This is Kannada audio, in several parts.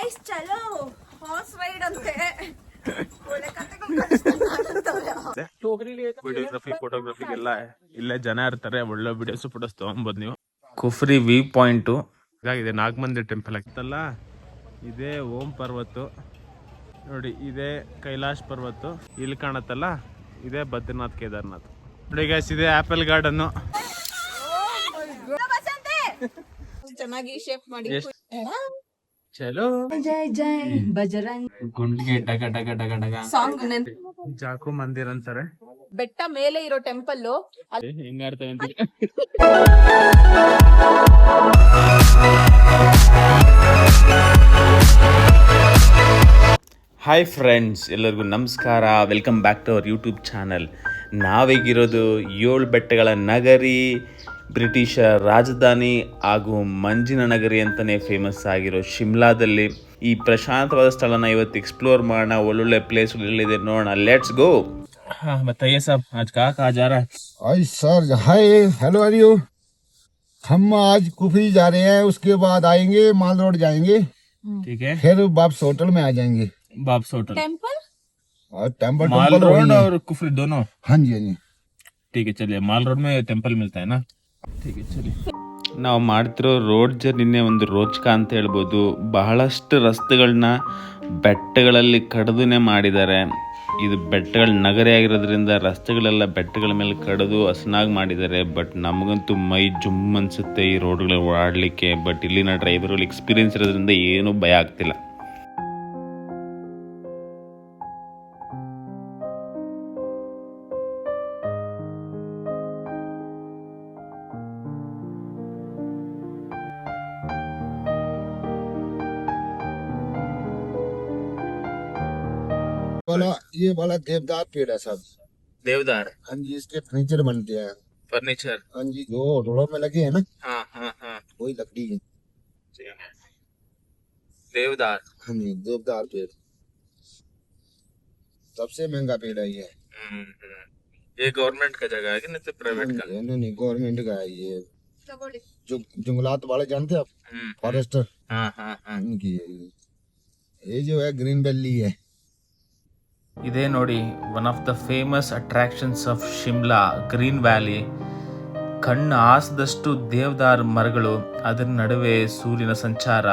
ಗೈಸ್ ಚಲೋ ಹಾರ್ಸ್ ರೈಡ್ ಅಂತೆ. ವಿಡಿಯೋಗ್ರಫಿ ಫೋಟೋಗ್ರಫಿಗೆಲ್ಲ ಇಲ್ಲೇ ಜನ ಇರ್ತಾರೆ. ಒಳ್ಳೆ ವಿಡಿಯೋಸ್ ಫೋಟೋಸ್ ತಗೊಂಬೋದು ನೀವು. ಕುಫ್ರಿ ವ್ಯೂ ಪಾಯಿಂಟ್ ಇದಾಗಿದೆ. ನಾಗಮಂದಿ ಟೆಂಪಲ್ ಆಗ್ತಲ್ಲ, ಇದೇ ಓಂ ಪರ್ವತ ನೋಡಿ, ಇದೇ ಕೈಲಾಶ್ ಪರ್ವತ. ಇಲ್ಲಿ ಕಾಣತ್ತಲ್ಲ, ಇದೇ ಬದ್ರಿನಾಥ್ ಕೇದಾರ್ನಾಥ್. ನೋಡಿ ಗೈಸ್, ಇದೆ ಆಪಲ್ ಗಾರ್ಡನ್. ಚೆನ್ನಾಗಿ ಶೇಪ್ ಮಾಡಿ ಚಲೋ ಜೈ ಜೈ ಬಜರಂಗ್ ಗುಂಡಿಗೆ ಡಗ ಡಗ ಡಗ ಡಗ ಸಾಂಗ್. ಜಾಕು ಮಂದಿರ್ ಅಂತಾರೆ. ಬೆಟ್ಟ ಮೇಲೆ ಇರೋ ಟೆಂಪಲ್ ಹಿಂಗಾಡ್ತೇವೆ ಅಂತ. ಹಾಯ್ ಫ್ರೆಂಡ್ಸ್, ಎಲ್ಲರಿಗೂ ನಮಸ್ಕಾರ. Welcome back to our YouTube channel. ನಾವೀಗಿರೋದು 7 ಬೆಟ್ಟಗಳ ನಗರಿ, ಬ್ರಿಟಿಷರ ರಾಜಧಾನಿ ಹಾಗೂ ಮಂಜಿನ ನಗರಿ ಅಂತಲೇ ಫೇಮಸ್ ಆಗಿರೋ ಶಿಮ್ಲಾದಲ್ಲಿ. ಈ ಪ್ರಶಾಂತವಾದ ಸ್ಥಳನ ಇವತ್ತು ಎಕ್ಸ್ಪ್ಲೋರ್ ಮಾಡೋಣ. ಒಳ್ಳೊಳ್ಳೆ ಪ್ಲೇಸ್ಗಳಿದೆ, ನೋಡೋಣ. Let's go. बताइए साहब, आज कहाँ जा रहा है? आज sir hi hello are you. हम आज कुफरी जा रहे हैं, उसके बाद आएंगे माल रोड जाएंगे, ठीक है, फिर वापस होटल में आ जाएंगे। बाप्स होटल, टेंपल और टेम्पल माल टेम्पल रोड वही है। और कुफरी दोनों? हाँ जी हाँ जी ठीक है, चलिए. माल रोड में टेंपल मिलता है ना, ठीक है, चलिए. ನಾವು ಮಾಡ್ತಿರೋ ರೋಡ್ ಜರ್ನಿನೇ ಒಂದು ರೋಚಕ ಅಂತ ಹೇಳ್ಬೋದು. ಬಹಳಷ್ಟು ರಸ್ತೆಗಳನ್ನ ಬೆಟ್ಟಗಳಲ್ಲಿ ಕಡಿದುನೇ ಮಾಡಿದ್ದಾರೆ. ಇದು ಬೆಟ್ಟಗಳ ನಗರಿ ಆಗಿರೋದ್ರಿಂದ ರಸ್ತೆಗಳೆಲ್ಲ ಬೆಟ್ಟಗಳ ಮೇಲೆ ಕಡಿದು ಹಸನಾಗಿ ಮಾಡಿದ್ದಾರೆ. ಬಟ್ ನಮಗಂತೂ ಮೈ ಜುಮ್ ಅನಿಸುತ್ತೆ ಈ ರೋಡ್ಗಳು ಓಡಾಡಲಿಕ್ಕೆ. ಬಟ್ ಇಲ್ಲಿನ ಡ್ರೈವರ್ಗಳು ಎಕ್ಸ್ಪೀರಿಯನ್ಸ್ ಇರೋದ್ರಿಂದ ಏನೂ ಭಯ ಆಗ್ತಿಲ್ಲ. ये वाला देवदार पेड़ है साहब। देवदार? हाँ जी, इसके फर्नीचर बनते हैं। फर्नीचर? हाँ जी, जो रोडों में लगे हैं ना, हाँ हाँ हाँ, वही लकड़ी है। देवदार? हाँ जी, देवदार पेड़ सबसे महंगा पेड़ है ये। ये गवर्नमेंट का जगह है कि नहीं प्राइवेट का? नहीं, गवर्नमेंट का है ये। जो जंगलात वाले जानते हैं आप, फॉरेस्टर, हाँ हाँ हाँ, उनकी है ये जो है ग्रीन वैली है। ಇದೇ ನೋಡಿ one of the famous attractions of Shimla, green valley. ಕಣ್ಣು ಆಸದಷ್ಟು ದೇವದಾರ್ ಮರಗಳು, ಅದರ ನಡುವೆ ಸೂರ್ಯನ ಸಂಚಾರ.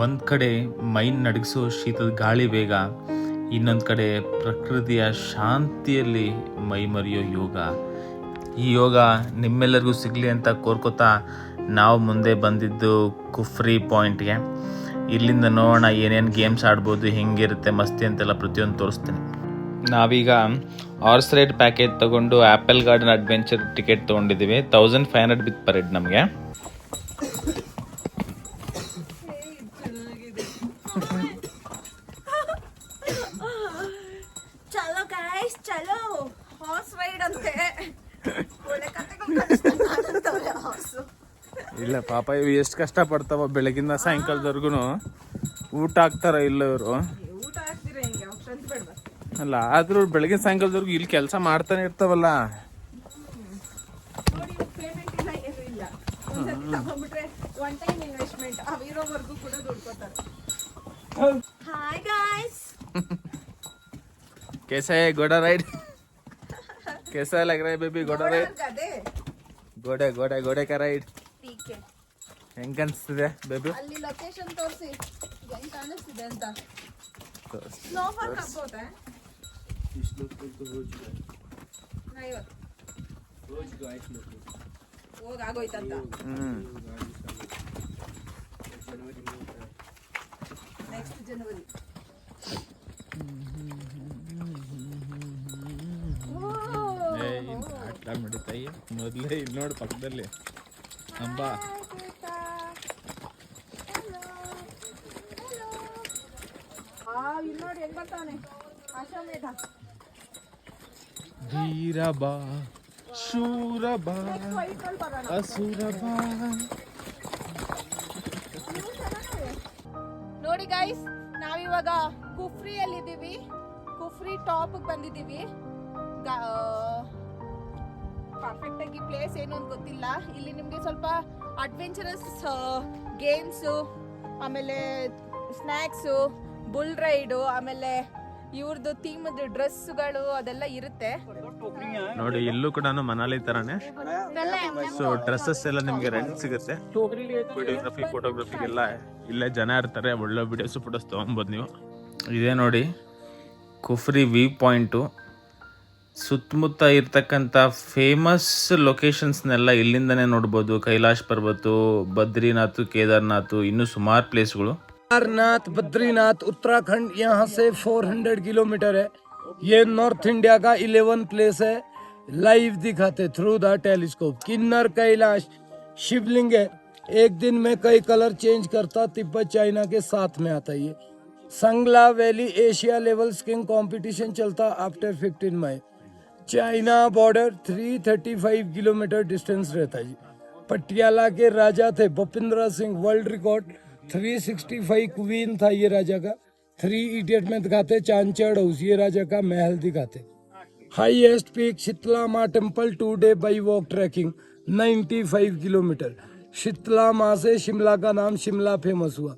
ಒಂದು ಕಡೆ ಮೈನ್ ನಡಗಿಸೋ ಶೀತದ ಗಾಳಿ ವೇಗ, ಇನ್ನೊಂದು ಕಡೆ ಪ್ರಕೃತಿಯ ಶಾಂತಿಯಲ್ಲಿ ಮೈ ಮರೆಯೋ ಯೋಗ. ಈ ಯೋಗ ನಿಮ್ಮೆಲ್ಲರಿಗೂ ಸಿಗಲಿ ಅಂತ ಕೋರ್ಕೋತಾ ನಾವು ಮುಂದೆ ಬಂದಿದ್ದು ಕುಫ್ರಿ ಪಾಯಿಂಟ್ಗೆ. ಇಲ್ಲಿಂದ ನೋಡೋಣ ಏನೇನು ಗೇಮ್ಸ್ ಆಡ್ಬೋದು, ಹೆಂಗಿರುತ್ತೆ ಮಸ್ತಿ ಅಂತೆಲ್ಲ ಪ್ರತಿಯೊಂದು ತೋರಿಸ್ತೀನಿ. ನಾವೀಗ ಹಾರ್ಸ್ ರೈಡ್ ಪ್ಯಾಕೇಜ್ ತೊಗೊಂಡು ಆ್ಯಪಲ್ ಗಾರ್ಡನ್ ಅಡ್ವೆಂಚರ್ ಟಿಕೆಟ್ ತೊಗೊಂಡಿದ್ದೀವಿ. 1500 ಬಿತ್ ಪರ್ ಹೆಡ್ ನಮಗೆ. ಚಲೋ ಗೈಸ್ ಚಲೋ ಹಾರ್ಸ್ ರೈಡ್ ಅಂತೆ. ಇಲ್ಲ ಪಾಪ, ಇವು ಎಷ್ಟು ಕಷ್ಟ ಪಡ್ತಾವ ಬೆಳಗಿಂದ ಸಾಯಂಕಾಲದವರೆಗೂ. ಊಟ ಹಾಕ್ತಾರ ಇಲ್ಲ ಇವರು? ಊಟ ಹಾಕ್ತೀರ ಹಿಂಗೆ ಸ್ಟ್ರೆಂತ್ ಬೇಡ ಅಲ್ಲ, ಆದ್ರೂ ಬೆಳಗಿನ ಸಾಯಂಕಾಲದವರೆಗೂ ಇಲ್ಲಿ ಕೆಲಸ ಮಾಡ್ತಾನೆ ಇರ್ತಾವಲ್ಲ. ನೋಡಿ, ಪೇಮೆಂಟ್ ಇಲ್ಲ ಏನೂ ಇಲ್ಲ. ಒಂದ್ಸತಿ ತಗೊಂಡ್ಬಿಟ್ರೆ ಒನ್ ಟೈಮ್ ಇನ್ವೆಸ್ಟ್ಮೆಂಟ್. ಅವಿರೋವರೆಗೂ ಕೂಡ ದುಡ್ಡು ಕೊಡ್ತಾರೆ. ಹಾಯ್ ಗಾಯ್ಸ್, कैसा है घोड़ा राइड? कैसा लग रहा है बेबी घोड़ा राइड? ಅದೇ घोड़े का राइड ಟೀಕೆ. ಹೆಂಗ ಅನ್ಸ್ತಿದೆ ಬೇಬಿ? ಅಲ್ಲಿ ಲೊಕೇಶನ್ ತೋರಿಸಿ ಹೆಂಗ್ ಕಾಣಿಸ್ತಿದೆ ಅಂತ. ಸ್ನೋಫಾಲ್ ಹಾಕ್ಬೋದಾ? ಹೋಗಾಗೋಯ್ತಂತ. ನೆಕ್ಸ್ಟ್ ಜನವರಿ. ಆಟ ನಡೀತಾಯಿ ಮೊದಲೇ ಇಲ್ಲಿ ನೋಡಿ ಪಕ್ಕದಲ್ಲಿ ಅಂಬಾ. ಇಲ್ಲಿ ನೋಡಿ ಹೆಂಗ್ ಬರ್ತಾನೆ ಅಶ್ವಮೇಧ. ಧೀರಬಾ ಶೂರಬಾ ಅಸುರಬಾ. ನೋಡಿ ಗೈಸ್, ನಾವಿವಾಗ ಕುಫ್ರಿಯಲ್ಲಿ ಇದ್ದೀವಿ. ಕುಫ್ರಿ ಟಾಪ್ ಬಂದಿದ್ದೀವಿ. ಪರ್ಫೆಕ್ಟ್ ಆಗಿ ಪ್ಲೇಸ್ ಏನು ಅಂತ ಗೊತ್ತಿಲ್ಲ. ಇಲ್ಲಿ ನಿಮ್ಗೆ ಸ್ವಲ್ಪ ಅಡ್ವೆಂಚರಸ್ ಗೇಮ್ಸ್, ಆಮೇಲೆ ಸ್ನ್ಯಾಕ್ಸು, ಬುಲ್ ರೈಡು, ಆಮೇಲೆ ಇವ್ರದ್ದು ಥೀಮದ ಡ್ರೆಸ್ಗಳು ಅದೆಲ್ಲ ಇರುತ್ತೆ. ನೋಡಿ ಇಲ್ಲೂ ಕೂಡ ಮನಾಲಿ ತರಾನೇ. ಸೊ ಡ್ರೆಸ್ಸಸ್ ಎಲ್ಲ ನಿಮ್ಗೆ ರೆಂಟ್ ಸಿಗುತ್ತೆ. ವಿಡಿಯೋಗ್ರಫಿ ಫೋಟೋಗ್ರಫಿಗೆಲ್ಲ ಇಲ್ಲೇ ಜನ ಇರ್ತಾರೆ. ಒಳ್ಳೆ ವಿಡಿಯೋಸ್ ಫೋಟೋಸ್ ತೊಗೊಬೋದು ನೀವು. ಇದೇ ನೋಡಿ ಕುಫ್ರಿ ವ್ಯೂ ಪಾಯಿಂಟು. ಸುತ್ತಮುತ್ತ ಇರ್ತಕ್ಕಂಥ ಫೇಮಸ್ ಲೊಕೇಶನ್ಸ್ನೆಲ್ಲ ಇಲ್ಲಿಂದನೇ ನೋಡ್ಬೋದು. ಕೈಲಾಶ್ ಪರ್ವತ, ಬದ್ರಿನಾಥ್, ಕೇದಾರ್ನಾಥ್, ಇನ್ನೂ ಸುಮಾರು ಪ್ಲೇಸ್ಗಳು. केदारनाथ बद्रीनाथ उत्तराखंड यहाँ से 400 किलोमीटर है। ये नॉर्थ इंडिया का 11 प्लेस है। लाइव दिखाते थ्रू द टेलीस्कोप। किन्नर कैलाश शिवलिंग है। एक दिन में कई कलर चेंज करता। तिब्बत चाइना के साथ में आता ये। Sangla valley Asia level skiing competition चलता आफ्टर 15 मई। चाइना बॉर्डर 335 किलोमीटर डिस्टेंस रहता है जी। पटियाला के राजा थे Bhupinder Singh. World record 365 queen था ये राजा का। 3 इडियट में दिखाते चांचड़ हाउस, ये राजा का महल दिखाते। हाईएस्ट पीक शीतला माँ temple 2 day by walk trekking 95 kilometre. Sheetla माँ से शिमला का नाम शिमला फेमस हुआ।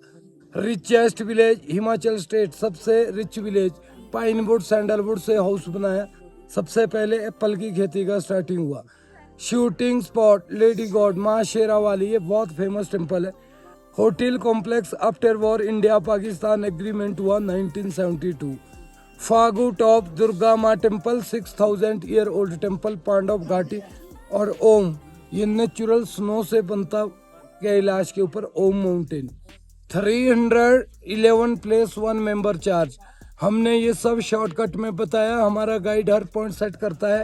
रिचेस्ट विलेज हिमाचल स्टेट, सबसे रिच विलेज। पाइनवुड सैंडलवुड से हाउस बनाया। सबसे पहले एप्पल की खेती का स्टार्टिंग हुआ। शूटिंग स्पॉट लेडी गॉड माँ शेरावाली, ये बहुत फेमस टेम्पल है। Hotel complex after war India Pakistan agreement हुआ 1972। फागू टॉप दुर्गा माँ temple 6000 year old temple Pandav घाटी। और ओम, ये नेचुरल स्नो से बनता कैलाश के ऊपर ओम माउंटेन। 311 place 1 member charge. हमने ये सब शॉर्टकट में बताया। हमारा गाइड हर पॉइंट सेट करता है।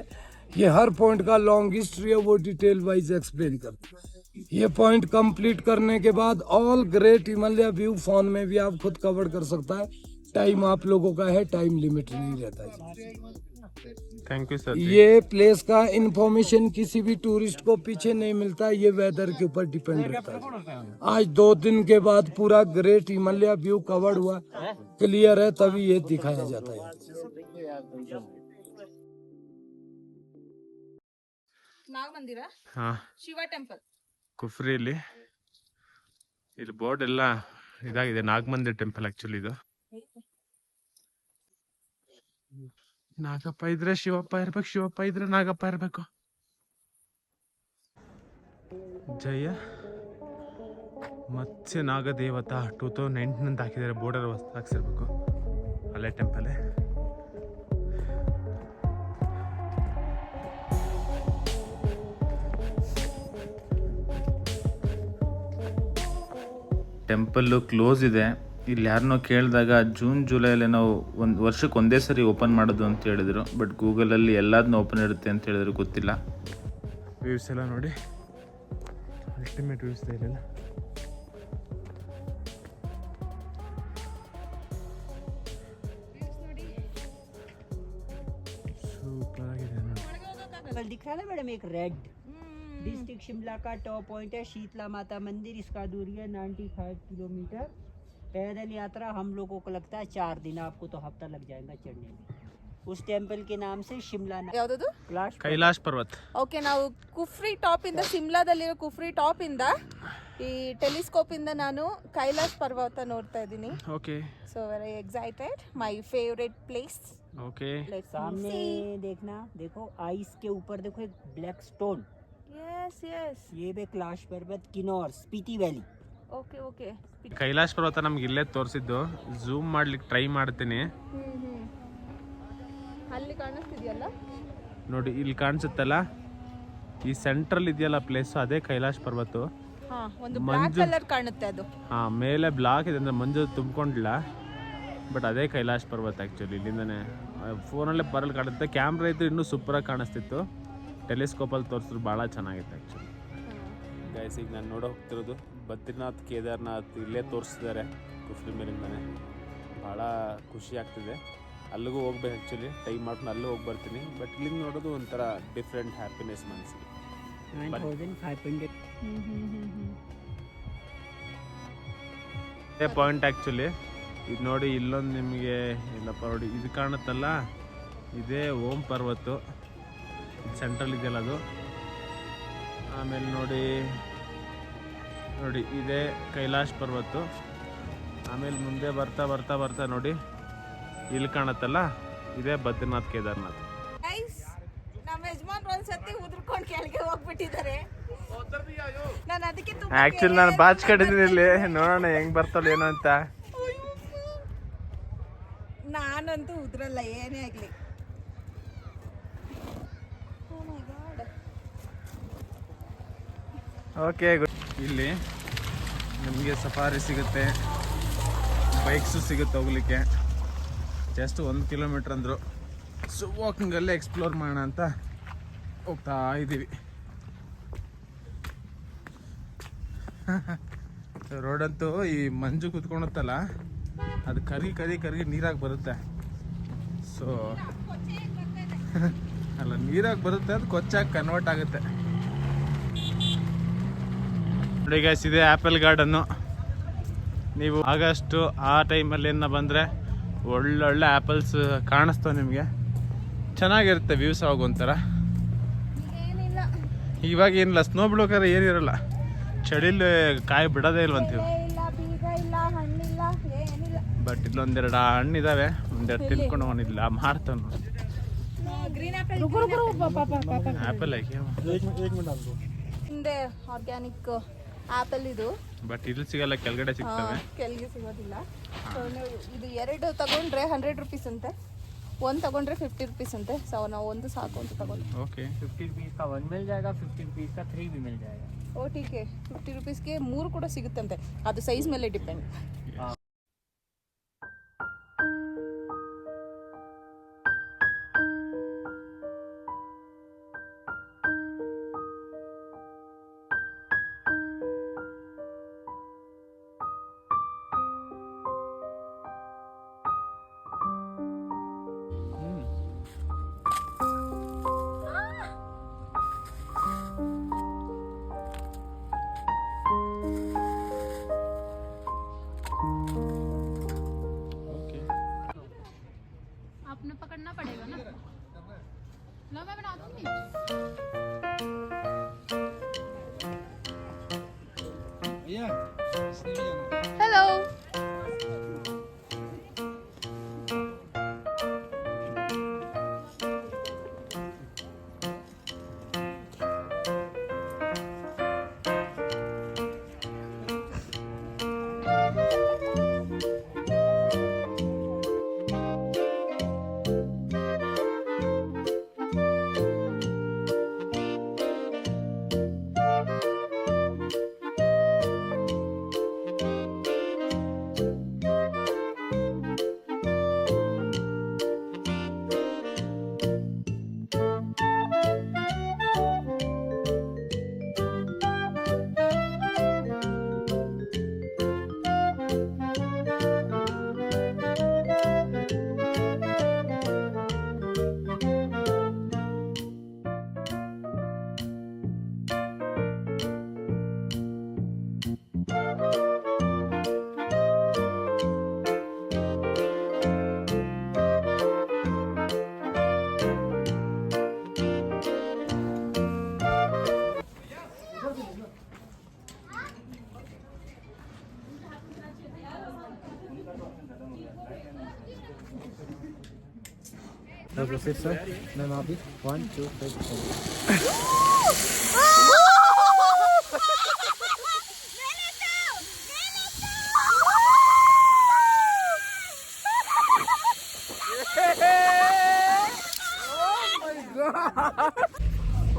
ये हर पॉइंट का लॉन्ग हिस्ट्री है, वो डिटेल वाइज एक्सप्लेन करता है। ये पॉइंट कंप्लीट करने के बाद all great Himalaya view phone में भी आप खुद कवर कर सकता है। टाइम आप लोगों का है, टाइम लिमिट नहीं रहता है। Thank you sir. ये प्लेस का इंफॉर्मेशन किसी भी टूरिस्ट को पीछे नहीं मिलता। ये वेदर के ऊपर डिपेंड रहता है। आज 2 दिन के बाद पूरा ग्रेट हिमालय व्यू कवर हुआ, क्लियर है, तभी ये दिखाया जाता है। ನಾಗ ಮಂದಿರ, ಹಾಂ, ಶಿವ ಟೆಂಪಲ್, ಕುಫ್ರಿಯಲ್ಲಿ ಇಲ್ಲಿ ಬೋರ್ಡ್ ಎಲ್ಲ ಇದಾಗಿದೆ. ನಾಗಮಂದಿರ್ ಟೆಂಪಲ್ ಆಕ್ಚುಲಿ ಇದು. ನಾಗಪ್ಪ ಇದ್ರೆ ಶಿವಪ್ಪ ಇರ್ಬೇಕು, ಶಿವಪ್ಪ ಇದ್ರೆ ನಾಗಪ್ಪ ಇರ್ಬೇಕು. ಜಯ ಮತ್ಸ್ಯ ನಾಗದೇವತಾ 2019 ಅಂತ ಹಾಕಿದ್ದಾರೆ. ಬೋರ್ಡರ್ ಹಾಕ್ಸಿರ್ಬೇಕು. ಅಲ್ಲೇ ಟೆಂಪಲ್. ಟೆಂಪಲ್ಲು ಕ್ಲೋಸ್ ಇದೆ. ಇಲ್ಲಿ ಯಾರನ್ನೋ ಕೇಳಿದಾಗ ಜೂನ್ ಜುಲೈಲಿ ನಾವು ಒಂದು ವರ್ಷಕ್ಕೆ ಒಂದೇ ಸರಿ ಓಪನ್ ಮಾಡೋದು ಅಂತ ಹೇಳಿದರು. ಬಟ್ ಗೂಗಲಲ್ಲಿ ಎಲ್ಲದನ್ನೂ ಓಪನ್ ಇರುತ್ತೆ ಅಂತ ಹೇಳಿದ್ರು, ಗೊತ್ತಿಲ್ಲ. ವ್ಯೂಸ್ ಎಲ್ಲ ನೋಡಿ, ಅಲ್ಟಿಮೇಟ್ ವ್ಯೂಸ್ ಇದೆ ಇಲ್ಲೆಲ್ಲ. ಸೂಪರ್ ಆಗಿದೆ ನೋಡಿ. दिख रहा है ना मैडम, एक रेड डिस्ट्रिक्ट शिमला का टॉप पॉइंट है शीतला माता मंदिर। इसका दूरी है 95 किलोमीटर। पैदल यात्रा हम लोगों को लगता है 4 दिन, आपको तो हफ्ता लग जाएगा चढ़ने में। उस टेंपल के नाम से शिमला ಯಾವುದು ಕೈಲಾಶ್ ಪರ್ವತ್. ಓಕೆ, ನಾವು ಕುಫ್ರಿ ಟಾಪ್ ಇಂದ, ಸಿಮ್ಲಾದಲ್ಲಿರೋ ಕುಫ್ರಿ ಟಾಪ್ ಇಂದ ಈ ಟೆಲಿಸ್ಕೋಪ್ ಇಂದ ನಾನು ಕೈಲಾಶ್ ಪರ್ವತ ನೋಡ್ತಾ ಇದ್ದೀನಿ. Okay, so very excited. My favourite place. Okay. सामने देखना, देखो आइस के ऊपर देखो एक ब्लैक स्टोन। यस यस, ये भी कैलाश पर्वत, Kinnaur, Spiti valley. Okay okay. Kailash ಪರ್ವತ ನಮ್ಗೆ ಇಲ್ಲೇ ತೋರಿಸಿದ್ದು. ಝೂಮ್ ಮಾಡ್ಲಿಕ್ಕೆ ಟ್ರೈ ಮಾಡ್ತೀನಿ. ಅಲ್ಲಿ ಕಾಣಿಸ್ತಿದೆಯಲ್ಲ ನೋಡಿ, ಇಲ್ಲಿ ಕಾಣಿಸುತ್ತಲ್ಲ, ಈ ಸೆಂಟ್ರಲ್ ಇದೆಯಲ್ಲ ಪ್ಲೇಸ್, ಅದೇ ಕೈಲಾಶ್ ಪರ್ವತ. ಹಾ, ಒಂದು ಬ್ಲಾಕ್ ಕಲರ್ ಕಾಣುತ್ತೆ ಅದು. ಹಾ, ಮೇಲೆ ಬ್ಲಾಕ್ ಇದೆ ಅಂದ್ರೆ ಮಂಜು ತುಂಬಿಕೊಂಡಿಲ್ಲ. ಬಟ್ ಅದೇ ಕೈಲಾಶ್ ಪರ್ವತ ಆ್ಯಕ್ಚುಲಿ. ಇಲ್ಲಿಂದನೇ ಫೋನಲ್ಲೇ ಬರಲು ಕಾಣುತ್ತೆ. ಕ್ಯಾಮ್ರಾ ಇದ್ದು ಇನ್ನೂ ಸೂಪರಾಗಿ ಕಾಣಿಸ್ತಿತ್ತು. ಟೆಲಿಸ್ಕೋಪಲ್ಲಿ ತೋರಿಸಿದ್ರು ಭಾಳ ಚೆನ್ನಾಗಿತ್ತು ಆ್ಯಕ್ಚುಲಿ. ಗೈಸ್, ಈಗ ನಾನು ನೋಡೋ ಹೋಗ್ತಿರೋದು ಬದ್ರಿನಾಥ್, ಕೇದಾರ್ನಾಥ್ ಇಲ್ಲೇ ತೋರಿಸಿದ್ದಾರೆ ಕುಫ್ರಿ ಮೇಲಿಂದನೇ. ಭಾಳ ಖುಷಿ ಆಗ್ತಿದೆ. ಅಲ್ಲಿಗೂ ಹೋಗ್ಬೇಕು ಆ್ಯಕ್ಚುಲಿ. ಟೈಮ್ ಮಾಡ್ಕೊಂಡು ಅಲ್ಲೂ ಹೋಗಿ ಬರ್ತೀನಿ. ಬಟ್ ಇಲ್ಲಿಂದ ನೋಡೋದು ಒಂಥರ ಡಿಫ್ರೆಂಟ್ ಹ್ಯಾಪಿನೆಸ್ ಮನಸ್ಸಿಗೆ. 9500 ಇದೇ ಪಾಯಿಂಟ್ ಆ್ಯಕ್ಚುಲಿ. ಇದು ನೋಡಿ, ಇಲ್ಲೊಂದು ನಿಮಗೆ ಇಲ್ಲಪ್ಪ ನೋಡಿ, ಇದು ಕಾಣುತ್ತಲ್ಲ, ಇದೇ ಓಂ ಪರ್ವತ. ಸೆಂಟ್ರಲ್ ಇದೆಯಲ್ಲ ಅದು. ಆಮೇಲೆ ನೋಡಿ ನೋಡಿ ಇದೇ ಕೈಲಾಶ್ ಪರ್ವತ. ಆಮೇಲೆ ಮುಂದೆ ಬರ್ತಾ ಬರ್ತಾ ಬರ್ತಾ ನೋಡಿ ಇಲ್ಲಿ ಕಾಣತ್ತಲ್ಲ, ಇದೇ ಬದ್ರಿನಾಥ್ ಕೇದಾರ್ನಾಥ್. ಗೈಸ್, ನಮ್ಮ ಯಜಮಾನ್ ಒಂದ್ಸತಿ ಉದ್ರಕೊಂಡು ಕೆಳಗೆ ಹೋಗ್ಬಿಟ್ಟಿದ್ದಾರೆ. ನಾನು ಅದಕ್ಕೆ ಆಕ್ಚುಲಿ ನಾನು ಬಾಚ್ಕೊಂಡಿದ್ದೀನಿ ಇಲ್ಲಿ, ನೋಡೋಣ ಹೆಂಗ್ ಬರ್ತಲ್ಲ ಏನೋ ಅಂತ. ನಾನಂತೂ ಉದ್ರಲ್ಲ ಏನೇ ಆಗ್ಲಿ. ಓಕೆ, ಇಲ್ಲಿ ನಿಮಗೆ ಸಫಾರಿ ಸಿಗುತ್ತೆ, ಬೈಕ್ಸು ಸಿಗುತ್ತೆ ಹೋಗ್ಲಿಕ್ಕೆ. ಜಸ್ಟ್ 1 ಕಿಲೋಮೀಟ್ರ್ ಅಂದರು. ಸೊ ವಾಕಿಂಗಲ್ಲೇ ಎಕ್ಸ್ಪ್ಲೋರ್ ಮಾಡೋಣ ಅಂತ ಹೋಗ್ತಾ ಇದ್ದೀವಿ. ರೋಡಂತೂ ಈ ಮಂಜು ಕುತ್ಕೊಳತ್ತಲ್ಲ, ಅದು ಕರಗಿ ನೀರಾಗಿ ಬರುತ್ತೆ. ಸೊ ಅಲ್ಲ, ನೀರಾಗಿ ಬರುತ್ತೆ, ಅದು ಕೊಚ್ಚಾಗಿ ಕನ್ವರ್ಟ್ ಆಗುತ್ತೆ. ನೋಡಿ ಗೈಸ್, ಇದೆ ಆ್ಯಪಲ್ ಗಾರ್ಡನ್ನು. ನೀವು ಆಗಸ್ಟು ಆ ಟೈಮಲ್ಲಿ ಏನ ಬಂದರೆ ಒಳ್ಳೊಳ್ಳೆ ಆ್ಯಪಲ್ಸ್ ಕಾಣಿಸ್ತವೆ ನಿಮಗೆ. ಚೆನ್ನಾಗಿರುತ್ತೆ ವ್ಯೂಸ್. ಅವಾಗ ಒಂಥರ. ಇವಾಗ ಏನಿಲ್ಲ, ಸ್ನೋ ಬಿಡೋಕಾರೆ ಏನಿರಲ್ಲ, ಚಳಿಲಿ ಕಾಯಿ ಬಿಡೋದೇ ಇಲ್ವಂತೀವಿ. ಬಟ್ ಇಲ್ಲೊಂದೆರಡು ಹಣ್ಣಿದಾವೆ, ಒಂದೆರಡು ತಿನ್ಕೊಂಡು ಹೋಗಿಲ್ಲ ಮಾಡ್ತಾವ ನೋಡಿ. ಆ್ಯಪಲ್ ಹಾಕಿ ಹಿಂದೆ ಆರ್ಗ್ಯಾನಿಕ್ ಆಪಲ್ ಇದು. ಬಟ್ ಇಲ್ಲಿ ಸಿಗಲ್ಲ, ಕೆಳಗಡೆ ಸಿಗ್ತವೆ. ಕೆಳಗೆ ಸಿಗೋದಿಲ್ಲ. ಇದು 2 ತಗೊಂಡ್ರೆ 100 रुपीस ಅಂತೆ, 1 ತಗೊಂಡ್ರೆ 50 रुपीस ಅಂತೆ. ಸೊ ನಾವು ಒಂದು ಸಾಕು ಅಂತ ತಗೊಂಡು. ಓಕೆ, 50 रुपीस का 1 मिल जाएगा, 50 रुपीस का 3 भी मिल जाएगा. ಓ ಟೀಕೆ, 50 रुपीಸ್ಗೆ 3 ಕೂಡ ಸಿಗುತ್ತಂತೆ. ಅದು ಸೈಜ್ ಮೇಲೆ ಡಿಪೆಂಡ್. आपने पकड़ना पड़ेगा ना। लो मैं बना दूंगी। हेलो। फिर सर मैम अभी 1 2 3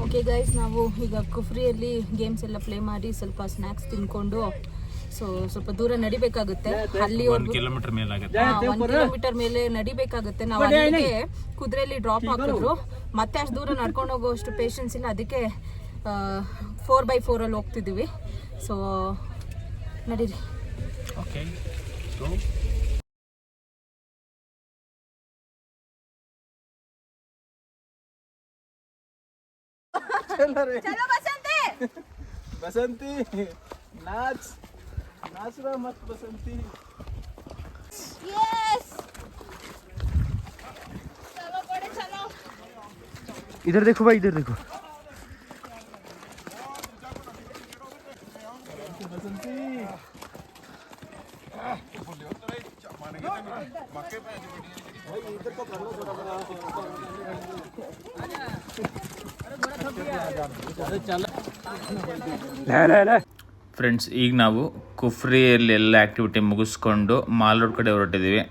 ಓಕೆ ಗೈಸ್, ನಾವು ಈಗ ಕುಫ್ರಿಯಲ್ಲಿ ಗೇಮ್ಸ್ ಎಲ್ಲ ಪ್ಲೇ ಮಾಡಿ ಸ್ವಲ್ಪ ಸ್ನ್ಯಾಕ್ಸ್ ತಿನ್ಕೊಂಡು ಸ್ವಲ್ಪ ದೂರ ನಡಿಬೇಕಾಗುತ್ತೆ. ಅಲ್ಲಿ 1 ಕಿಲೋಮೀಟರ್ ಮೇಲೆ ಆಗುತ್ತೆ. 1 ಕಿಲೋಮೀಟರ್ ಮೇಲೆ ನಡಿಬೇಕಾಗುತ್ತೆ. ನಾವು ಅಲ್ಲಿಗೆ ಕುದುರೆಯಲ್ಲಿ ಡ್ರಾಪ್ ಹಾಕಿದ್ರು, ಮತ್ತೆ ಅಷ್ಟು ದೂರ ನಡ್ಕೊಂಡು ಹೋಗೋಷ್ಟು ಪೇಷನ್ಸ್ ಇಲ್ಲ. ಅದಕ್ಕೆ 4x4 ಅಲ್ಲಿ ಹೋಗ್ತಿದ್ದೀವಿ. ಸೊ ನಡೀರಿ. ಓಕೆ, चलो बसंती, बसंती नाच रहा मत बसंती. यस चलो बड़े चलो. इधर देखो भाई, इधर देखो. बसंती ಫ್ರೆಂಡ್ಸ್, ಈಗ ನಾವು ಕುಫ್ರಿಯಲ್ಲಿ ಎಲ್ಲ ಆ್ಯಕ್ಟಿವಿಟಿ ಮುಗಿಸ್ಕೊಂಡು ಮಾಲ್ ರೋಡ್ ಕಡೆ ಹೊರಟಿದ್ದೀವಿ.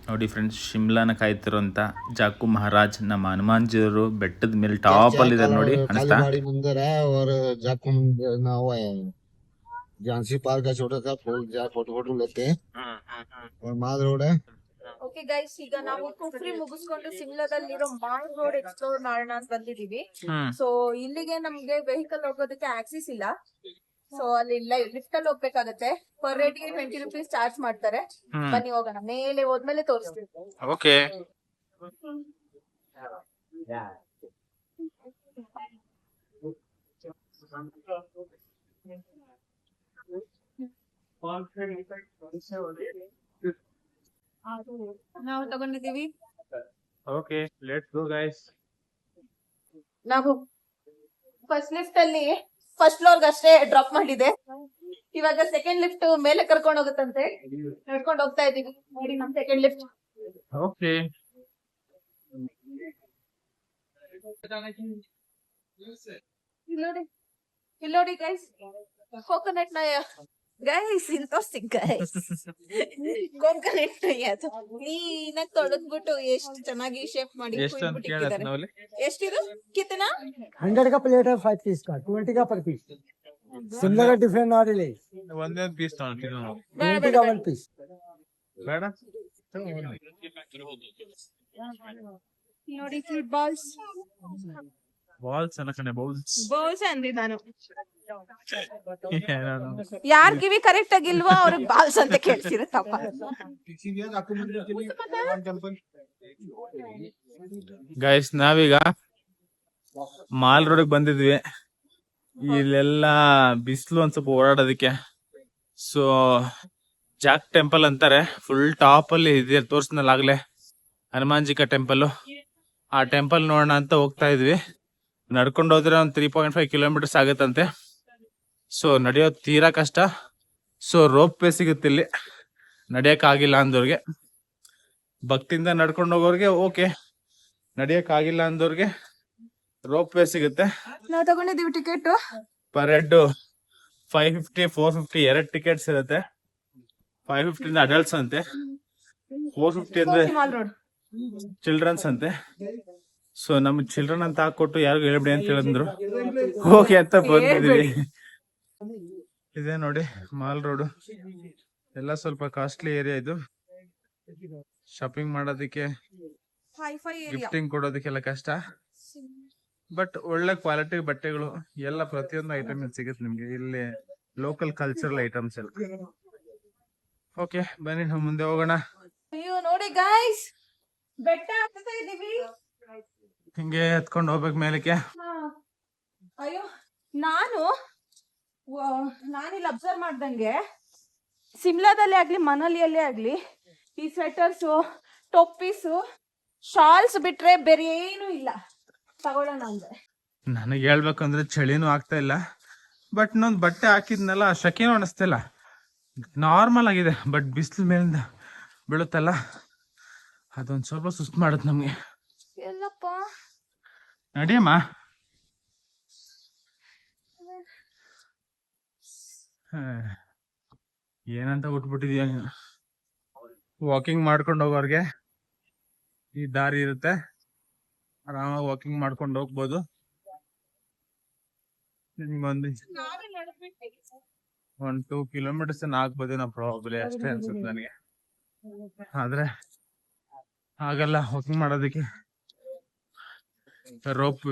ನೋಡಿ ಫ್ರೆಂಡ್ಸ್, ಶಿಮ್ಲಾನ ಕಾಯ್ತಿರೋಂಥ ಜಾಕು ಮಹಾರಾಜ್ ನಮ್ಮ ಹನುಮಾನ್ಜಿಯವರು ಬೆಟ್ಟದ ಮೇಲೆ ಟಾಪಲ್ಲಿ ಇದ್ದಾರೆ ನೋಡಿ, ಅನಿಸ್ತಾ? कालीबाड़ी मंदिर है और जाको मंदिर ना हुआ है। झांसी पार्क का छोटा सा फूल जा फोटो लेते हैं और माल रोड है। ಓಕೆ ಗೈಸ್, ಈಗ ನಾವು ಕುಫ್ರಿ ಮುಗಿಸ್ಕೊಂಡು ಸಿಮ್ಲಾದಲ್ಲಿರೋ ಮಾಲ್ ರೋಡ್ ಎಕ್ಸ್ಪ್ಲೋರ್ ಮಾಡೋಣ ಅಂತ ಬಂದಿದೀವಿ. ಸೊ ಇಲ್ಲಿಗೆ ನಮ್ಗೆ ವೆಹಿಕಲ್ ಹೋಗೋದಕ್ಕೆ ಆಕ್ಸಿಸ್ ಇಲ್ಲ. ಸೊ ಅಲ್ಲಿ ಲಿಫ್ಟ್ ಅಲ್ಲಿ ಹೋಗ್ಬೇಕಾಗತ್ತೆ. ಪರ್ ರೇಟ್ ಗೆ 20 rupees ಚಾರ್ಜ್ ಮಾಡ್ತಾರೆ. ಬನ್ನಿ ಹೋಗೋಣ, ಮೇಲೆ ಹೋದ್ಮೇಲೆ ತೋರಿಸ್ತೀವಿ. ಓಕೆ. ನಾವು ತಗೊಂಡಿದೀವಿ. Okay, let's go guys. ನಾವು ಫಸ್ಟ್ ಲಿಫ್ಟ್ ಅಲ್ಲಿ ಫಸ್ಟ್ ಫ್ಲೋರ್ ಅಷ್ಟೇ ಡ್ರಾಪ್ ಮಾಡಿದೆ. ಇವಾಗ ಸೆಕೆಂಡ್ ಲಿಫ್ಟ್ ಮೇಲೆ ಕರ್ಕೊಂಡು ಹೋಗುತ್ತಂತೆ. ನಡ್ಕೊಂಡು ಹೋಗ್ತಾ ಇದೀವಿ. ನೋಡಿ ನಮ್ ಸೆಕೆಂಡ್ ಲಿಫ್ಟ್. ಓಕೆ. ಇಲ್ಲಿ ನೋಡಿ ಗೈಸ್, ಕೋಕೋನಟ್ ನ ಗೈಸ್ ಇಲ್ಲಿ ತೋರಿಸಿ ಗೈಸ್. ಕೋಕೋನಟ್ ಅದು ಕ್ಲೀನಾಗಿ ತೊಳೆದ್ಬಿಟ್ಟು ಎಷ್ಟು ಚೆನ್ನಾಗಿ ಶೇಪ್ ಮಾಡಿ ಇಟ್ಟಿದ್ದಾರೆ. ಎಷ್ಟಿದು ಕಿತ್ತನಾ? 100 का प्लेट है 5 पीस का, 20 का पर पीस। शिमला का डिफरेंट नॉट ले, ಒಂದೇ ಪೀಸ್ ತಗೊಂಡಿದ್ದು 20 का 1 पीस। ಬೇಡ. ನೋಡಿ ಫ್ರೂಟ್ ಬಾಲ್ಸ್. ಬಾಲ್ಸ್ ಅಲ್ಲ ಕಣೆ, ಬೌಲ್ಸ್. ಬೌಲ್ಸ್ ಅಂದಿ ನಾನು. ಯಾರ್ ಕಿವಿ ಕರೆಕ್ಟ್ ಆಗಿಲ್ವಾ ಅವ್ರಿಗೆ ಬಾಲ್ಸ್ ಅಂತ ಕೇಳ್ಸಿರುತ್ತಪ್ಪ. ಗೈಸ್, ನಾವೀಗ ಮಾಲ್ ರೋಡ್ ಬಂದಿದ್ವಿ. ಇಲ್ಲೆಲ್ಲ ಬಿಸಿಲು ಒಂದ್ ಸ್ವಲ್ಪ ಓಡಾಡೋದಕ್ಕೆ. ಸೊ ಜಾಕ್ ಟೆಂಪಲ್ ಅಂತಾರೆ, ಫುಲ್ ಟಾಪ್ ಅಲ್ಲಿ ಇದೆ, ತೋರ್ಸ್ನಲ್ಲಾಗ್ಲೇ ಹನುಮಾನ್ಜಿ ಕಾ ಟೆಂಪಲ್. ಆ ಟೆಂಪಲ್ ನೋಡೋಣ ಅಂತ ಹೋಗ್ತಾ ಇದ್ವಿ. ನಡ್ಕೊಂಡು ಹೋದ್ರೆ ಒಂದು 3.5 kilometers ಆಗುತ್ತಂತೆ. ಸೊ ನಡೆಯೋದು ತೀರಾ ಕಷ್ಟ. ಸೊ ರೋಪ್ ವೇ ಸಿಗುತ್ತೆ ಇಲ್ಲಿ, ನಡೆಯೋಕ್ಕಾಗಿಲ್ಲ ಅಂದವ್ರಿಗೆ. ಭಕ್ತಿಯಿಂದ ನಡ್ಕೊಂಡು ಹೋಗೋರಿಗೆ ಓಕೆ, ನಡೆಯೋಕ್ಕಾಗಿಲ್ಲ ಅಂದವ್ರಿಗೆ ರೋಪ್ ವೇ ಸಿಗುತ್ತೆ. ನಾವು ತಗೊಂಡಿದೀವಿ ಟಿಕೆಟ್. ಪರ್ ಹೆಡ್ 550, 450 ಎರಡು ಟಿಕೆಟ್ಸ್ ಇರುತ್ತೆ. 550 ಅಡಲ್ಟ್ಸ್ ಅಂತೆ, 450 ಅಂದ್ರೆ ಚಿಲ್ಡ್ರನ್ಸ್ ಅಂತೆ. ಸೊ ನಮ್ ಚಿಲ್ಡ್ರನ್ ಅಂತ ಹಾಕೊಟ್ಟು ಯಾರಿಗೂ ಹೇಳ್ಬಿಡಿ ಅಂತ ಹೇಳಿದ್ರು. ಓಕೆ ಅಂತ ಬಂದಿದೀವಿ. ಇದೆ ನೋಡಿ ಮಾಲ್ ರೋಡ್. ಎಲ್ಲ ಸ್ವಲ್ಪ ಕಾಸ್ಟ್ಲಿ ಏರಿಯಾ ಇದು. ಶಾಪಿಂಗ್ ಮಾಡೋದಕ್ಕೆ, ಗಿಫ್ಟಿಂಗ್ ಕೊಡೋದಕ್ಕೆಲ್ಲ ಕಷ್ಟ. ಬಟ್ ಒಳ್ಳೆ ಕ್ವಾಲಿಟಿ ಬಟ್ಟೆಗಳು ಎಲ್ಲ ಪ್ರತಿಯೊಂದು ಐಟಮ್ ಸಿಗುತ್ತೆ ನಿಮ್ಗೆ ಇಲ್ಲಿ. ಲೋಕಲ್ ಕಲ್ಚರಲ್ ಐಟಮ್ಸ್ ಎಲ್ಲ. ಓಕೆ ಬನ್ನಿ ನಾವು ಮುಂದೆ ಹೋಗೋಣ. ಅಯ್ಯೋ ನೋಡಿ ಗೈಸ್, ಬೆಟ್ಟ ಹತ್ತಾ ಇದೀವಿ. ಹಿಂಗೆ ಎತ್ಕೊಂಡು ಹೋಗ್ಬೇಕು ಮೇಲಕ್ಕೆ. ಅಯ್ಯೋ, ನಾನಿಲ್ಲಿ ಅಬ್ಸರ್ವ್ ಮಾಡ್ದಂಗೆ ಸಿಮ್ಲಾದಲ್ಲೇ ಆಗ್ಲಿ ಮನಾಲಿಯಲ್ಲೇ ಆಗ್ಲಿ ಈ ಸ್ವೆಟರ್ಸು, ಟೊಪ್ಪೀಸು, ಶಾಲ್ಸ್ ಬಿಟ್ರೆ ಬೇರೆ ಏನು ಇಲ್ಲ ತಗೊಳ್ಳೋಣ ಅಂದ್ರೆ. ನನಗೆ ಹೇಳ್ಬೇಕಂದ್ರೆ ಚಳಿನೂ ಆಗ್ತಾ ಇಲ್ಲ. ಬಟ್ ಇನ್ನೊಂದು ಬಟ್ಟೆ ಹಾಕಿದ್ನಲ್ಲ, ಶೆಕೆನೂ ಅನಿಸ್ತಿಲ್ಲ, ನಾರ್ಮಲ್ ಆಗಿದೆ. ಬಟ್ ಬಿಸಿಲು ಮೇಲಿಂದ ಬೀಳುತ್ತಲ್ಲ, ಅದೊಂದು ಸ್ವಲ್ಪ ಸುಸ್ತು ಮಾಡುತ್ತೆ ನಮ್ಗೆ. ಎಲ್ಲಪ್ಪ ನಡಿಯಮ್ಮ. ಏನಂತ ಉಟ್ಬಿಟ್ಟಿದೀಯ ನೀನು. ವಾಕಿಂಗ್ ಮಾಡ್ಕೊಂಡು ಹೋಗೋರ್ಗೆ ಈ ದಾರಿ ಇರುತ್ತೆ, ಆರಾಮಾಗಿ ವಾಕಿಂಗ್ ಮಾಡ್ಕೊಂಡು ಹೋಗ್ಬೋದು. ನಿಮ್ಗೊಂದು 1-2 kilometers ಆಗ್ಬೋದು ನಾವು ಪ್ರಾಬಬ್ಲಿ, ಅಷ್ಟೇ ಅನ್ಸುತ್ತೆ ನನಗೆ. ಆದ್ರೆ ಆಗಲ್ಲ ವಾಕಿಂಗ್ ಮಾಡೋದಕ್ಕೆ. ರೋಪ್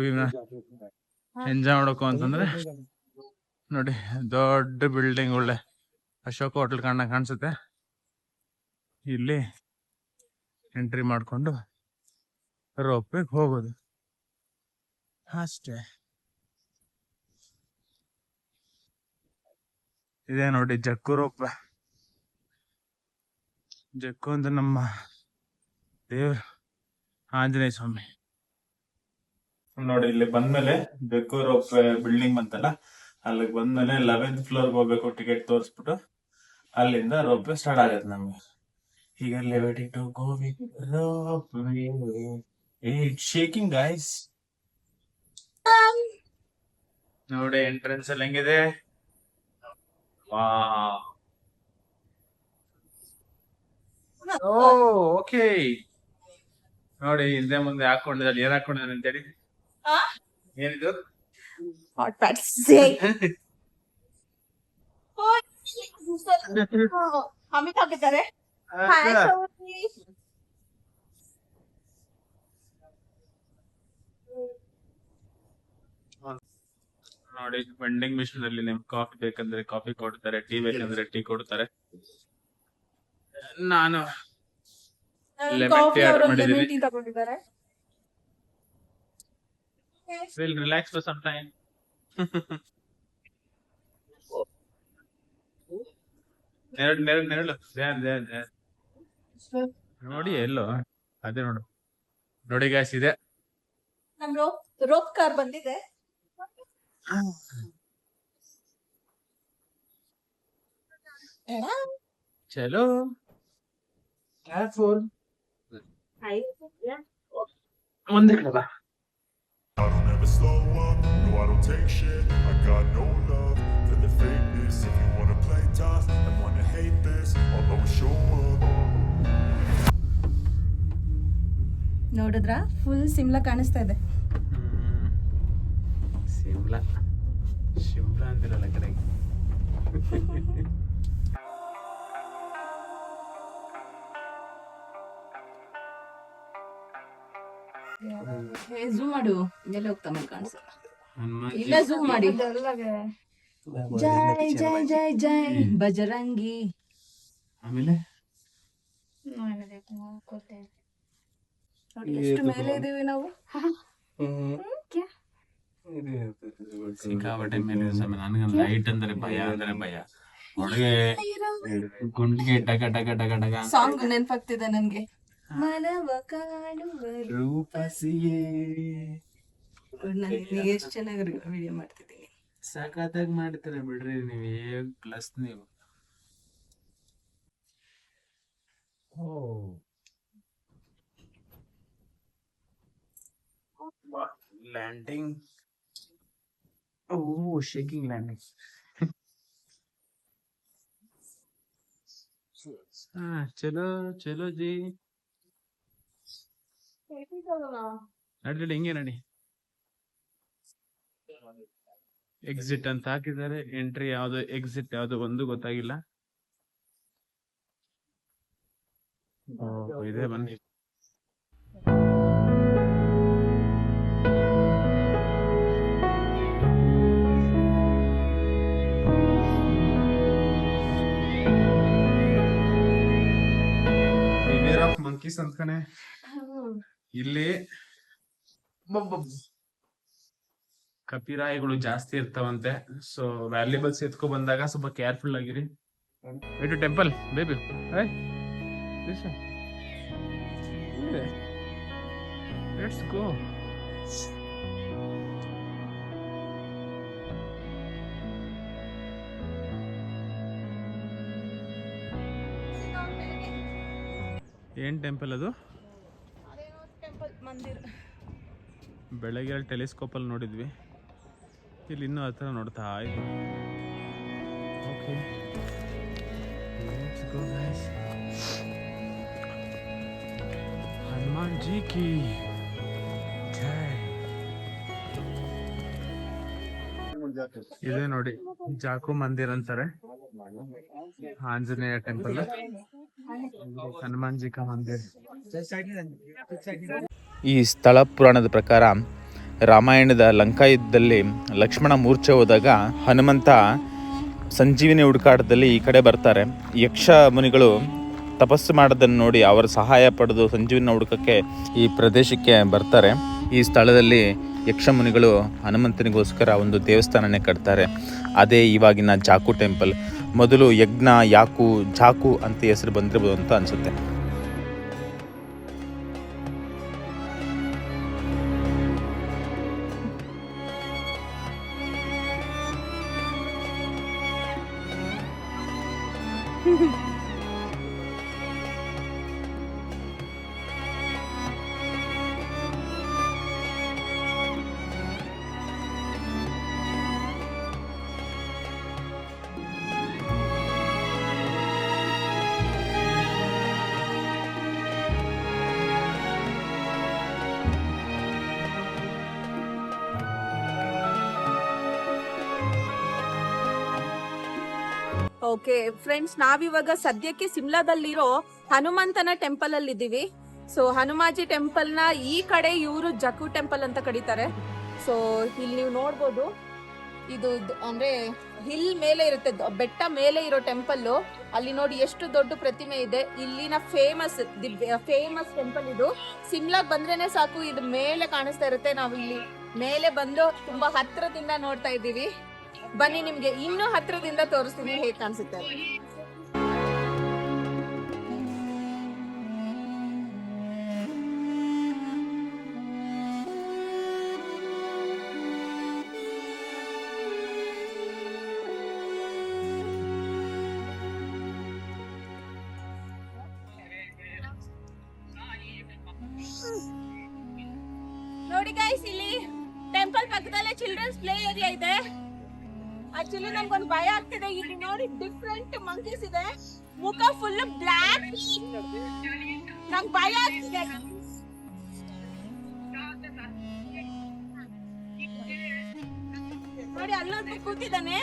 ಎಂಜಾಯ್ ಮಾಡೋಕು ಅಂತಂದ್ರೆ ನೋಡಿ, ದೊಡ್ಡ ಬಿಲ್ಡಿಂಗ್, ಒಳ್ಳೆ ಅಶೋಕ ಹೋಟೆಲ್ ಕಾಣಿಸುತ್ತೆ. ಇಲ್ಲಿ ಎಂಟ್ರಿ ಮಾಡ್ಕೊಂಡು ರೋಪ್ ಹೋಗೋದು ಅಷ್ಟೇ. ಇದೆ ನೋಡಿ ಜಕ್ಕು ರೋಪ್. ಜಕ್ಕು ಅಂದ್ರೆ ನಮ್ಮ ದೇವ್ರು ಆಂಜನೇಯ ಸ್ವಾಮಿ. ನೋಡಿ ಇಲ್ಲಿ ಬಂದ್ಮೇಲೆ ಜಕ್ಕು ರೋಪ್ ಬಿಲ್ಡಿಂಗ್ ಬಂತಲ್ಲ, ಅಲ್ಲಿಗೆ ಬಂದ್ಮೇಲೆ 11th floor ಹೋಗ್ಬೇಕು. ಟಿಕೆಟ್ ತೋರಿಸ್ಬಿಟ್ಟು ಅಲ್ಲಿಂದ ರೋಪ್ ಸ್ಟಾರ್ಟ್ ಆಗತ್ತೆ ನಮ್ಗೆ. eagerly waiting to go with rope. It's shaking, guys. ನೋಡಿ ಎಂಟ್ರೆನ್ಸ್ ಅಲ್ಲಿ ಹೆಂಗಿದೆ. ಓಕೆ ನೋಡಿ ಹಿಂದೆ ಮುಂದೆ ಹಾಕೊಂಡಿದ್ದಾರೆ. ಏನ್ ಹಾಕೊಂಡಿದ್ದಾರೆ ಅಂತೇಳಿ. ಏನಿದು? ಹಾಟ್ ಪ್ಯಾಡ್ಸ್ ಅಮಿತ್ ಹಾಕಿದ್ದಾರೆ. ನೋಡಿ ವೆಂಡಿಂಗ್ ಮಿಷಿನ್ ಅಲ್ಲಿ ನಿಮ್ಗೆ ಕಾಫಿ ಬೇಕಂದ್ರೆ ಕಾಫಿ ಕೊಡ್ತಾರೆ, ಟೀ ಬೇಕಂದ್ರೆ ಟೀ ಕೊಡ್ತಾರೆ. ನಾನು ಲೆಮನ್ ಟೀ ಆರ್ಡರ್ ಮಾಡಿದ್ದೀನಿ. ತಗೊಂಡಿದ್ದಾರೆ. Will relax for some time. ನೆರಳು ನೋಡಿ ಎಲ್ಲೋ ಅದೇ ನೋಡು. ನೋಡಿ ಗ್ಯಾಸ್ ಇದೆ. ನಮ್ ರೋಪ್ ಕಾರ್ ಬಂದಿದೆ. ಚಲೋ ಕೇರ್ಫುಲ್. ಒಂದೇ ಕಲ I don't ever slow up, no I don't take shit. I got no love for the fakeness. If you wanna play tough and wanna hate this, I'll always show up. ನೋಡಿದ್ರಾ ಫುಲ್ ಸಿಮ್ಲಾ ಕಾಣಿಸ್ತಾ ಇದೆ. ಶಿಮ್ಲಾ ಅಂತಿರಲ್ಲ ಕಡೆಗೆ. ಝೂಮ್ ಮಾಡು. ಎಲ್ಲ ಹೋಗ್ತಾ ಮೇಲೆ ಕಾಣಿಸಲ್ಲ. ಇಲ್ಲ ಝೂಮ್ ಮಾಡಿ. ಜೈ ಜೈ ಜೈ ಜೈ ಬಜರಂಗಿ. ಆಮೇಲೆ ನೋಡಿ ಎಷ್ಟು ಮೇಲೆ ಇದೀವಿ ನಾವು. ಸಿಕ್ಕಾಪಟ್ಟೆ ಮೇಲೆ ನನಗೆ ಲೈಟ್ ಅಂದ್ರೆ ಭಯ ಅಂದ್ರೆ ಭಯ. ಒಳಗೆ ಗುಂಡಿಗೆ ಡಗ ಡಗ ಡಗ ಡಗ ಸಾಂಗ್ ನೆನಪಾಗ್ತಿದೆ ನನ್ಗೆ. ಮನವ ಕಾಣುವ ರೂಪಸಿಯೇ. ನಾನು ಎಷ್ಟು ಚೆನ್ನಾಗಿ ವಿಡಿಯೋ ಮಾಡ್ತಿದ್ದೀನಿ. ಸಖತ್ತಾಗಿ ಮಾಡ್ತೀರ ಬಿಡ್ರಿ ನೀವು. ಪ್ಲಸ್ ನೀವು ಲ್ಯಾಂಡಿಂಗ್. Shaking landing. ಚಲೋ ಚಲೋ ಜಿ. ನಡಿ ಹಿಂಗೆ ನಡಿ. ಎಕ್ಸಿಟ್ ಅಂತ ಹಾಕಿದ್ದಾರೆ. ಎಂಟ್ರಿ ಯಾವ್ದು ಎಕ್ಸಿಟ್ ಯಾವ್ದು ಒಂದು ಗೊತ್ತಾಗಿಲ್ಲ. ಇದೆ ಬನ್ನಿ. ಮಂಕೀಸ್ ಅಂತ ಕಣೆ ಇಲ್ಲಿ. ಕಪಿರಾಯಿಗಳು ಜಾಸ್ತಿ ಇರ್ತಾವಂತೆ. ಸೊ ವ್ಯಾಲ್ಯೂಬಲ್ಸ್ ಎತ್ಕೊ ಬಂದಾಗ ಸ್ವಲ್ಪ ಕೇರ್ಫುಲ್ ಆಗಿರಿ. ಇಟ್ಟು ಟೆಂಪಲ್ ಬೇಬಿ. Let's go. ಏನ್ ಟೆಂಪಲ್ ಅದು? ಬೆಳಗ್ಗೆ ಟೆಲಿಸ್ಕೋಪ್ ಅಲ್ಲಿ ನೋಡಿದ್ವಿ. ಇಲ್ಲಿ ಇನ್ನೂ ಹತ್ರ ನೋಡ್ತಾ ಇದ್ವಿ. Okay let's go guys. Hanuman ji ಕಿ ಜೈ. ಇದೆ ನೋಡಿ ಜಾಕು ಮಂದಿರ್ ಅಂತಾರೆ. ಆಂಜನೇಯ ಟೆಂಪಲ್, ಹನುಮಾನ್ ಜಿ ಕಾ ಮಂದಿರ್. ಈ ಸ್ಥಳ ಪುರಾಣದ ಪ್ರಕಾರ ರಾಮಾಯಣದ ಲಂಕಾ ಯುದ್ಧದಲ್ಲಿ ಲಕ್ಷ್ಮಣ ಮೂರ್ಛೆ ಹೋದಾಗ ಹನುಮಂತ ಸಂಜೀವಿನಿ ಹುಡುಕಾಟದಲ್ಲಿ ಈ ಕಡೆ ಬರ್ತಾರೆ. ಯಕ್ಷ ಮುನಿಗಳು ತಪಸ್ಸು ಮಾಡೋದನ್ನು ನೋಡಿ ಅವರ ಸಹಾಯ ಪಡೆದು ಸಂಜೀವಿನ ಹುಡುಕಕ್ಕೆ ಈ ಪ್ರದೇಶಕ್ಕೆ ಬರ್ತಾರೆ. ಈ ಸ್ಥಳದಲ್ಲಿ ಯಕ್ಷ ಮುನಿಗಳು ಹನುಮಂತನಿಗೋಸ್ಕರ ಒಂದು ದೇವಸ್ಥಾನನೇ ಕಟ್ತಾರೆ. ಅದೇ ಇವಾಗಿನ ಜಾಕು ಟೆಂಪಲ್. ಮೊದಲು ಯಜ್ಞ ಯಾಕು ಜಾಕು ಅಂತ ಹೆಸರು ಬಂದಿರ್ಬೋದು ಅಂತ ಅನಿಸುತ್ತೆ. ಓಕೆ ಫ್ರೆಂಡ್ಸ್, ನಾವಿವಾಗ ಸದ್ಯಕ್ಕೆ ಸಿಮ್ಲಾದಲ್ಲಿರೋ ಹನುಮಂತನ ಟೆಂಪಲ್ ಅಲ್ಲಿ ಇದ್ದೀವಿ. ಸೊ ಹನುಮಾಜಿ ಟೆಂಪಲ್ ನ ಈ ಕಡೆ ಇವರು ಜಕ್ಕು ಟೆಂಪಲ್ ಅಂತ ಕರೀತಾರೆ. ಸೊ ಇಲ್ಲಿ ನೀವು ನೋಡ್ಬೋದು, ಇದು ಅಂದ್ರೆ ಹಿಲ್ ಮೇಲೆ ಇರುತ್ತೆ, ಬೆಟ್ಟ ಮೇಲೆ ಇರೋ ಟೆಂಪಲ್. ಅಲ್ಲಿ ನೋಡಿ ಎಷ್ಟು ದೊಡ್ಡ ಪ್ರತಿಮೆ ಇದೆ. ಇಲ್ಲಿನ ಫೇಮಸ್ ಟೆಂಪಲ್ ಇದು. ಸಿಮ್ಲಾಗ್ ಬಂದ್ರೇನೆ ಸಾಕು, ಇದು ಮೇಲೆ ಕಾಣಿಸ್ತಾ ಇರುತ್ತೆ. ನಾವು ಇಲ್ಲಿ ಮೇಲೆ ಬಂದು ತುಂಬಾ ಹತ್ರದಿಂದ ನೋಡ್ತಾ ಇದ್ದೀವಿ. ಬನ್ನಿ ನಿಮ್ಗೆ ಇನ್ನೂ ಹತ್ರದಿಂದ ತೋರಿಸ್ತೀನಿ ಹೇಗೆ ಕಾಣಿಸುತ್ತೆ ಅಂತ. ನೋಡಿ ಗೈಸ್, ಇಲ್ಲಿ ಟೆಂಪಲ್ ಪಕ್ಕದಲ್ಲೇ ಚಿಲ್ಡ್ರನ್ಸ್ ಪ್ಲೇ ಏರಿಯಾ ಇದೆ. ಆಕ್ಚುಲಿ ನಮ್ಗೊಂದು ಭಯ ಆಗ್ತಿದೆ. ಇಲ್ಲಿ ನೋಡಿ ಡಿಫ್ರೆಂಟ್ ಮಂಕೀಸ್ ಇದೆ, ಮುಖ ಫುಲ್ ಬ್ಲಾಕ್. ನಂಗೆ ಭಯ ಆಗ್ತಿದೆ. ನೋಡಿ ಅಲ್ಲೊಂದು ಕೂತಿದ್ದಾನೆ.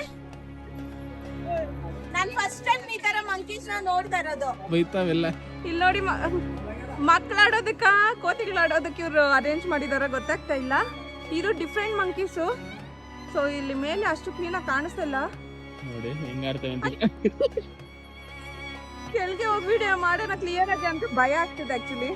ನಾನು ಫಸ್ಟ್ ಟೈಮ್ ಈ ತರ ಮಂಕೀಸ್ ನ ನೋಡ್ತಾ ಇರೋದು. ಇಲ್ಲಿ ನೋಡಿ ಮಕ್ಕಳಾಡೋದಕ್ಕ ಕೋತಿಗಳಾಡೋದಕ್ಕೆ ಇವ್ರು ಅರೇಂಜ್ ಮಾಡಿದಾರ ಗೊತ್ತಾಗ್ತಾ ಇಲ್ಲ. ಇದು ಡಿಫ್ರೆಂಟ್ ಮಂಕೀಸು. ಸೊ ಇಲ್ಲಿ ಮೇಲೆ ಅಷ್ಟು ಕ್ಲೀನಾಗಿ ಕಾಣಿಸ್ತಾ ಇಲ್ಲ. ಕೆಳಗೆ ಹೋಗಿ ವಿಡಿಯೋ ಮಾಡೋಣ ಕ್ಲಿಯರ್ ಆಗಿ ಅಂತ ಭಯ ಆಗ್ತದೆ ಆಕ್ಚುಲಿ.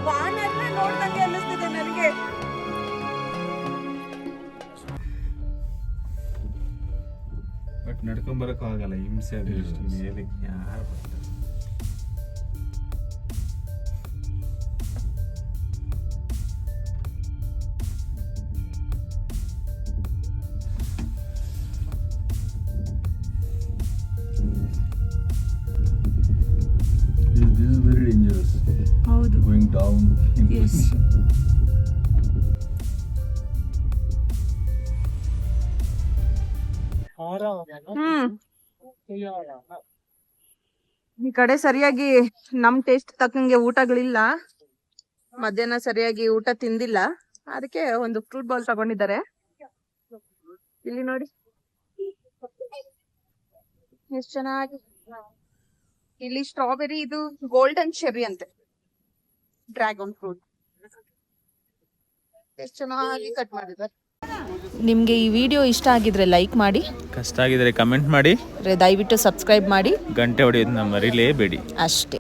ವಾನರ್ನ ನೋಡ್ದಂಗೆ ಅನ್ನಿಸ್ತಿದೆ ನನಗೆ. ಬಟ್ ನಡ್ಕೊಂಡ್ ಬರಕ್ ಆಗಲ್ಲ, ಹಿಂಸೆ ಅದು ಮೇಲೆ ಯಾರು ಬರ್ತಾರೆ. This is very dangerous. ಹೌದು. Going down. Yes. ಈ ಕಡೆ ಸರಿಯಾಗಿ ನಮ್ ಟೇಸ್ಟ್ ತಕ್ಕಂಗೆ ಊಟಗಳಿಲ್ಲ. ಮಧ್ಯಾಹ್ನ ಸರಿಯಾಗಿ ಊಟ ತಿಂದಿಲ್ಲ, ಅದಕ್ಕೆ ಒಂದು ಫ್ರೂಟ್ ಬಾಲ್ ತಗೊಂಡಿದ್ದಾರೆ. ಇಲ್ಲಿ ನೋಡಿ ಎಷ್ಟು ಚೆನ್ನಾಗಿ. ಇಲ್ಲಿ ಸ್ಟ್ರಾಬೆರಿ, ಇದು ಗೋಲ್ಡನ್ ಚೆರ್ರಿ ಅಂತೆ, ಡ್ರ್ಯಾಗನ್ ಫ್ರೂಟ್. ಎಷ್ಟು ಚೆನ್ನಾಗಿ ಕಟ್ ಮಾಡಿದ್ದಾರೆ. ನಿಮಗೆ ಈ ವಿಡಿಯೋ ಇಷ್ಟ ಆಗಿದ್ರೆ ಲೈಕ್ ಮಾಡಿ, ಕಷ್ಟ ಆಗಿದ್ರೆ ಕಮೆಂಟ್ ಮಾಡಿ, ದಯವಿಟ್ಟು ಸಬ್ಸ್ಕ್ರೈಬ್ ಮಾಡಿ, ಗಂಟೆ ಹೊಡೆಯೋದನ್ನ ಮರಿಲೇಬೇಡಿ ಅಷ್ಟೇ.